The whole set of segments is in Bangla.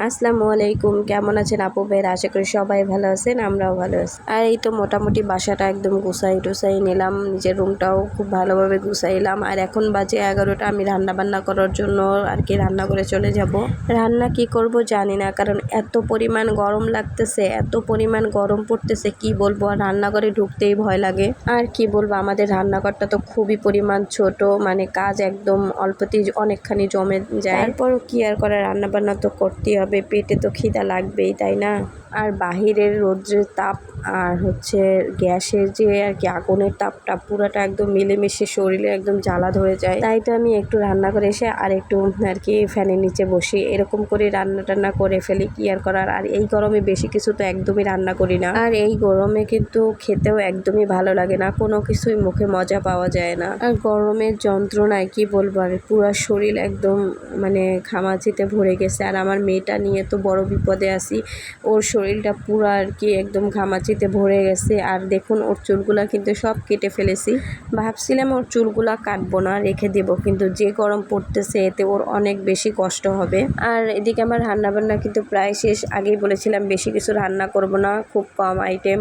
আসসালামু আলাইকুম, কেমন আছেন আপু ভাইয়েরা? আশা করি সবাই ভালো আছেন, আমরাও ভালো আছি। আর এই তো মোটামুটি বাসাটা একদম গুছাই টুসাই নিলাম, নিজের রুমটাও খুব ভালোভাবে গুছাইলাম। আর এখন বাজে 11টা, আমি রান্না বান্না করার জন্য আর কি রান্না করে চলে যাব। রান্না কি করব জানি না, কারণ এত পরিমাণ গরম লাগতেছে, এত পরিমাণ গরম পড়তেছে কি বলবো। আর রান্নাঘরে ঢুকতেই ভয় লাগে। আর কি বলবো, আমাদের রান্নাঘরটা তো খুবই পরিমাণ ছোট, মানে কাজ একদম অল্পতেই অনেকখানি জমে যায়। তারপরও কি আর করা, রান্না বান্না তো করতেই হবে, পেটে তো খিদা লাগবেই, তাই না? আর বাহিরের রৌদ্রের তাপ আর হচ্ছে গ্যাসের যে আর কি আগুনের তাপটা পুরাটা একদম মিলেমিশে শরীরে একদম জ্বালা ধরে যায়। তাই তো আমি একটু রান্না করে এসে আর একটু আর কি ফ্যানের নিচে বসি, এরকম করে রান্না টান্না করে ফেলি, কি আর করার। আর এই গরমে বেশি কিছু তো একদমই রান্না করি না। আর এই গরমে কিন্তু খেতেও একদমই ভালো লাগে না, কোনো কিছুই মুখে মজা পাওয়া যায় না। আর গরমের যন্ত্রণায় কি বলবো, আর পুরা শরীর একদম মানে ঘামাচিতে ভরে গেছে। আর আমার মেয়েটা নিয়ে তো বড় বিপদে আছি, ওর শরীরটা পুরো আর কি একদম ঘামাচিতে ভরে গেছে। আর দেখুন ওর চুলগুলা কিন্তু সব কেটে ফেলেছি, ভাবছিলাম ওর চুলগুলা কাটবো না, রেখে দেব, কিন্তু যে গরম পড়তেছে এতে ওর অনেক বেশি কষ্ট হবে। আর এদিকে আমার রান্নাবান্না কিন্তু প্রায় শেষ, আগেই বলেছিলাম বেশি কিছু রান্না করব না, খুব কম আইটেম।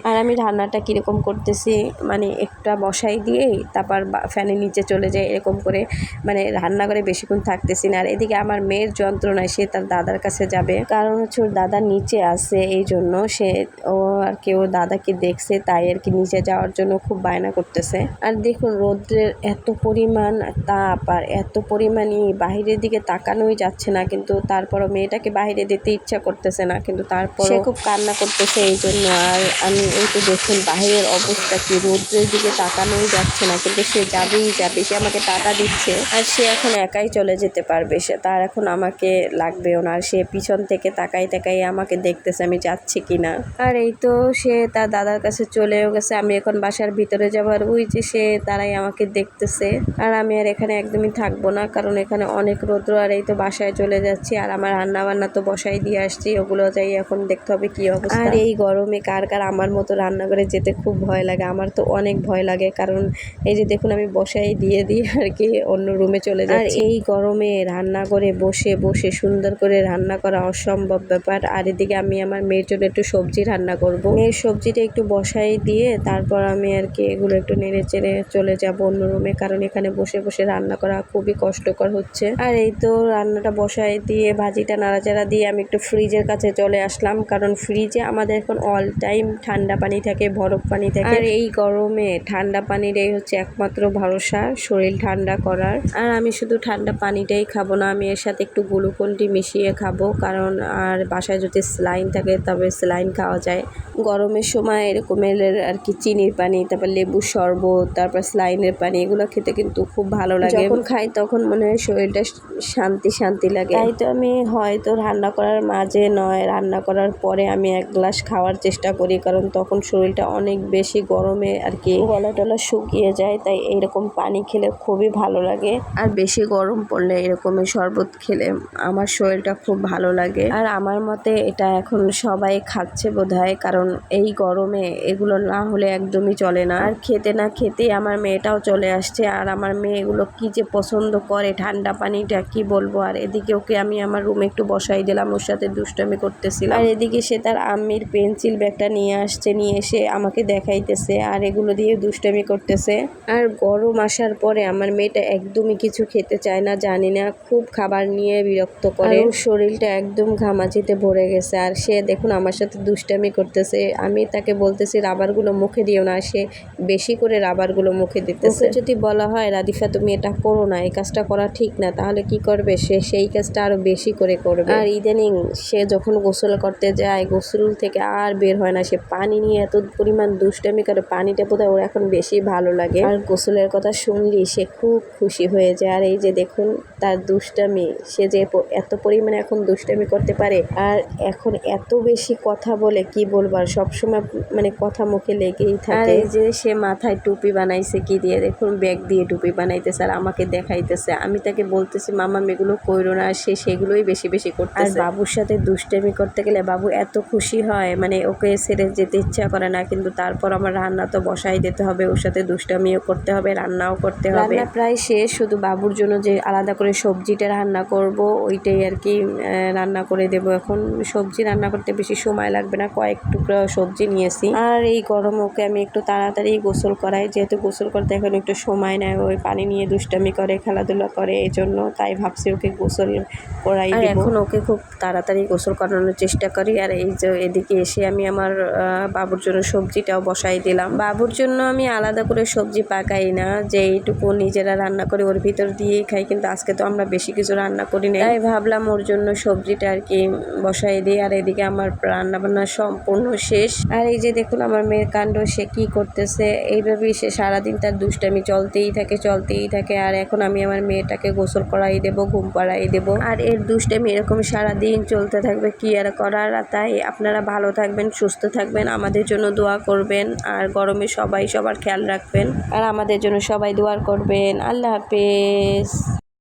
আর আমি রান্নাটা কীরকম করতেছি, মানে একটা বসাই দিয়েই তারপর ফ্যানের নিচে চলে যায়, এরকম করে মানে রান্নাঘরে বেশিক্ষণ থাকতেছি না। আর এদিকে আমার মেয়ের যন্ত্রণায় সে তার দাদার কাছে যাবে, কারণ হচ্ছে ওর দাদা নিচে আছে, এই জন্য সে ও আর কি ওর দাদাকে দেখছে, তাই আর কি নিচে যাওয়ার জন্য খুব বায়না করতেছে। আর দেখুন রৌদ্রের এত পরিমাণ তাপ আর এত পরিমাণই বাহিরের দিকে তাকানোই যাচ্ছে না, কিন্তু তারপরও মেয়েটাকে বাইরে দিতে ইচ্ছা করতেছে না, কিন্তু তারপর সে খুব কান্না করতেছে এই জন্য। আর আমি এই তো দেখুন বাহিরের অবস্থা কি, রৌদ্রের দিকে তাকানোই যাচ্ছে না, কিন্তু সে যাবেই যাবে, সে আমাকে টাটা দিচ্ছে। আর সে এখন একাই চলে যেতে পারবে, সে তার এখন আমাকে লাগবেও না। আর সে পিছন থেকে তাকাই তাকাই আমাকে দেখতেছে আমি যাচ্ছি কিনা। আর এই তো সে তার দাদার কাছে চলেও গেছে, আমি এখন বাসার ভিতরে যাবো। আর ওই যে সে তারাই আমাকে দেখতেছে। আর আমি আর এখানে একদমই থাকবো না, কারণ এখানে অনেক রৌদ্র। আর এই তো বাসায় চলে যাচ্ছি, আর আমার রান্না বান্না তো বসাই দিয়ে আসছি, ওগুলো যাই এখন দেখতে হবে কি অবস্থা। আর এই গরমে কার কার আমার মতো রান্নাঘরে যেতে খুব ভয় লাগে, আমার তো অনেক ভয় লাগে, কারণ এই যে দেখুন আমি বসাই দিয়ে আর কি অন্য রুমে চলে যাচ্ছি। আর এই গরমে রান্নাঘরে বসে বসে সুন্দর করে রান্না করা অসম্ভব ব্যাপার। আর এদিকে আমি আমার মেয়ের জন্য একটু সবজি রান্না করব, মেয়ের সবজিটা একটু বসাই দিয়ে তারপর আমি আর কি এগুলো একটু নেড়ে চেড়ে চলে যাব অন্য রুমে, কারণ এখানে বসে বসে রান্না করা খুবই কষ্টকর হচ্ছে। আর এই তো রান্নাটা বসাই দিয়ে ভাজিটা নাড়াচাড়া দিয়ে আমি একটু ফ্রিজের কাছে চলে আসলাম, কারণ ফ্রিজে আমাদের এখন অল টাইম ঠান্ডা পানি থাকে, বরফ পানি থাকে। আর এই গরমে ঠান্ডা পানির এই হচ্ছে একমাত্র ভরসা শরীর ঠান্ডা করার। আর আমি শুধু ঠান্ডা পানিটাই খাবো না, আমি এর সাথে একটু গ্লুকন-ডি মিশিয়ে খাবো, কারণ আর বাসায় যদি স্যালাইন থাকে তবে স্যালাইন খাওয়া যায়। গরমের সময় এরকমের আর কি চিনির পানি, তারপর লেবুর শরবত, তারপর স্যালাইনের পানি, এগুলো খেতে কিন্তু খুব ভালো লাগে। যখন খাই তখন মনে হয় শরীরটা শান্তি শান্তি লাগে। তাই তো আমি হয়তো রান্না করার মাঝে নয়, রান্না করার পরে আমি এক গ্লাস খাওয়ার চেষ্টা করি, কারণ তখন শরীরটা অনেক বেশি গরমে আর কি গলা টলা শুকিয়ে যায়, তাই এইরকম পানি খেলে খুবই ভালো লাগে। আর বেশি গরম পড়লে এরকমের শরবত খেলে আমার শরীরটা খুব ভালো লাগে। আর আমার মতে এটা এখন সবাই খাচ্ছে বোধহয়, কারণ এই গরমে এগুলো না হলে একদমই চলে না। আর খেতে না খেতেই আমার মেয়েটাও চলে আসছে, আর আমার মেয়ে এগুলো কি যে পছন্দ করে, ঠান্ডা পানিটা কি বলবো। আর এদিকে ওকে আমি আমার রুমে একটু বসাই দিলাম, ওর সাথে দুষ্টামি করতেছিলাম। আর এদিকে সে তার আম্মির পেন্সিল ব্যাগটা নিয়ে আসছে, নিয়ে এসে আমাকে দেখাইতেছে আর এগুলো দিয়ে দুষ্টামি করতেছে। আর গরম আসার পরে আমার মেয়েটা একদমই কিছু খেতে চায় না, জানি না খুব খাবার নিয়ে বিরক্ত করে, ওর শরীরটা একদম ঘামাচিতে ভরে গেছে। আর সে দেখুন আমার সাথে দুষ্টামি করতেছে, আমি তাকে বলতেছি রাবারগুলো মুখে দিও না, সে বেশি করে রাবারগুলো মুখে দিতেছে। যদি বলা হয় রাদিফা তুমি এটা করো না, এই কাজটা করা ঠিক না, তাহলে কি করবে, সে সেই কাজটা আরো বেশি করে করবে। আর ইদানিং সে যখন গোসল করতে যায়, গোসল থেকে আর বের হয় না, সে পানি নিয়ে এত পরিমাণ দুষ্টামি করে, পানিটা বোধহয় ওর এখন বেশি ভালো লাগে। আর গোসলের কথা শুনলি সে খুব খুশি হয়ে যায়। আর এই যে দেখুন তার দুষ্টামি, সে যে এত পরিমাণে এখন দুষ্টামি করতে পারে, আর এখন এত বেশি কথা বলে কি বলবো আর সবসময় মানে কথা মুখে লেগেই থাকে। আর এই যে সে মাথায় টুপি বানাইছে কি দিয়ে, দেখুন ব্যাগ দিয়ে টুপি বানাইতেছে আর আমাকে দেখাইতেছে। আমি তাকে বলতেছি মামা এগুলো কইরো না, সে সেগুলোই বেশি বেশি করতেছে। আর বাবুর সাথে দুষ্টামি করতে গেলে বাবু এত খুশি হয়, মানে ওকে ছেড়ে যেতে ইচ্ছা করে না, কিন্তু তারপর আমার রান্না তো বসাই দিতে হবে, ওর সাথে দুষ্টামিও করতে হবে, রান্নাও করতে হবে। রান্না প্রায় শেষ, শুধু বাবুর জন্য যে আলাদা করে সবজিটা রান্না করব ওইটাই আর কি রান্না করে দেব। এখন সবজি রান্না করতে বেশি সময় লাগবে না, কয়েক টুকরা সবজি নিয়েছি। আর এই গরম ওকে আমি একটু তাড়াতাড়ি গোসল করাই, যেহেতু গোসল করতে এখন একটু সময় নেয়, ওই পানি নিয়ে দুষ্টামি করে, খেলাধুলা করে, এই জন্য তাই ভাবছি ওকে গোসল করাই দেব। এখন ওকে খুব তাড়াতাড়ি গোসল করানোর চেষ্টা করি। আর এই যে এদিকে এসে আমি আমার বাবুর জন্য সবজিটাও বসাই দিলাম। বাবুর জন্য আমি আলাদা করে সবজি পাকাই না, যে এইটুকু নিজেরা রান্না করে ওর ভিতর দিয়েই খাই, কিন্তু আজকে তো আমরা বেশি কিছু রান্না করি না, তাই ভাবলাম ওর জন্য সবজিটা আর কি বসাই দিই। আর এদিকে আমার রান্না বান্না সম্পূর্ণ শেষ। আর এই যে দেখুন আমার মেয়ের কাণ্ড, সে কি করতেছে, এইভাবেই সে সারাদিন তার দুষ্টামি চলতেই থাকে। আর এখন আমি আমার মেয়েটাকে গোসল করাই দেবো, ঘুম পাড়াই দেবো, আর এর দুষ্টামি এরকম সারাদিন চলতে থাকবে, কি আর করার। তাই আপনারা ভালো থাকবেন, সুস্থ থাকবেন, আমাদের জন্য দোয়া করবেন, আর গরমে সবাই সবার খেয়াল রাখবেন, আর আমাদের জন্য সবাই দোয়া করবেন। আল্লাহ হাফেজ।